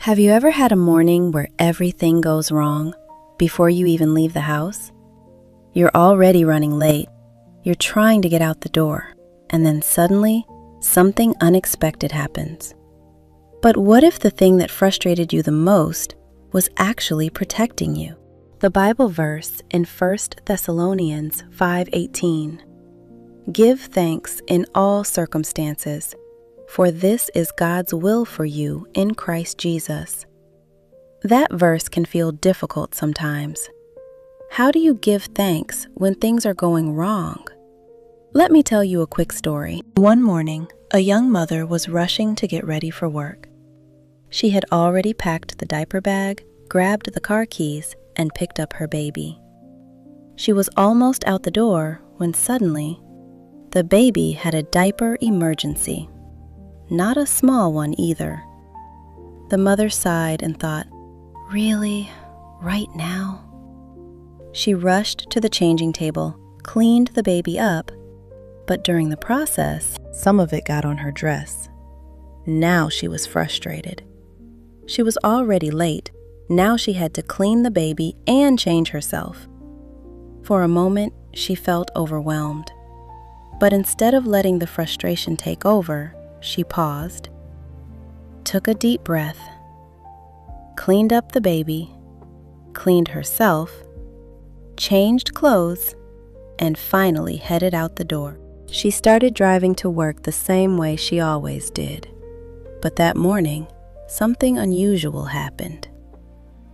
Have you ever had a morning where everything goes wrong before you even leave the house? You're already running late, you're trying to get out the door, and then suddenly, something unexpected happens. But what if the thing that frustrated you the most was actually protecting you? The Bible verse in 1 Thessalonians 5:18. Give thanks in all circumstances, for this is God's will for you in Christ Jesus. That verse can feel difficult sometimes. How do you give thanks when things are going wrong? Let me tell you a quick story. One morning, a young mother was rushing to get ready for work. She had already packed the diaper bag, grabbed the car keys, and picked up her baby. She was almost out the door when suddenly, the baby had a diaper emergency. Not a small one either. The mother sighed and thought, "Really? Right now?" She rushed to the changing table, cleaned the baby up, but during the process, some of it got on her dress. Now she was frustrated. She was already late. Now she had to clean the baby and change herself. For a moment, she felt overwhelmed. But instead of letting the frustration take over, she paused, took a deep breath, cleaned up the baby, cleaned herself, changed clothes, and finally headed out the door. She started driving to work the same way she always did. But that morning, something unusual happened.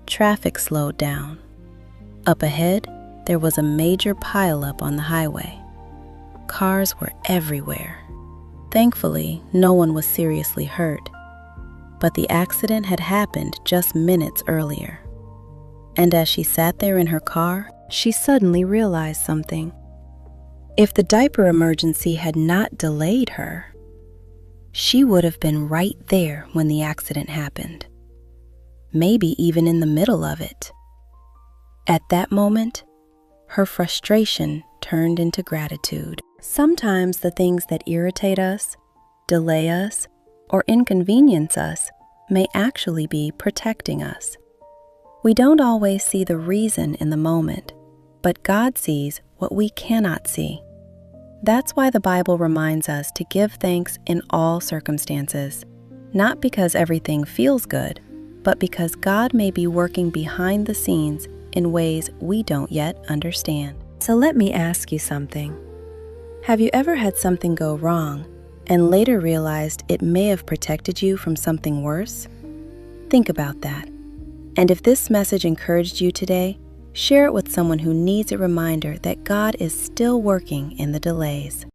Traffic slowed down. Up ahead, there was a major pileup on the highway. Cars were everywhere. Thankfully, no one was seriously hurt, but the accident had happened just minutes earlier. And as she sat there in her car, she suddenly realized something. If the diaper emergency had not delayed her, she would have been right there when the accident happened, maybe even in the middle of it. At that moment, her frustration turned into gratitude. Sometimes the things that irritate us, delay us, or inconvenience us may actually be protecting us. We don't always see the reason in the moment, but God sees what we cannot see. That's why the Bible reminds us to give thanks in all circumstances, not because everything feels good, but because God may be working behind the scenes in ways we don't yet understand. So let me ask you something. Have you ever had something go wrong and later realized it may have protected you from something worse? Think about that. And if this message encouraged you today, share it with someone who needs a reminder that God is still working in the delays.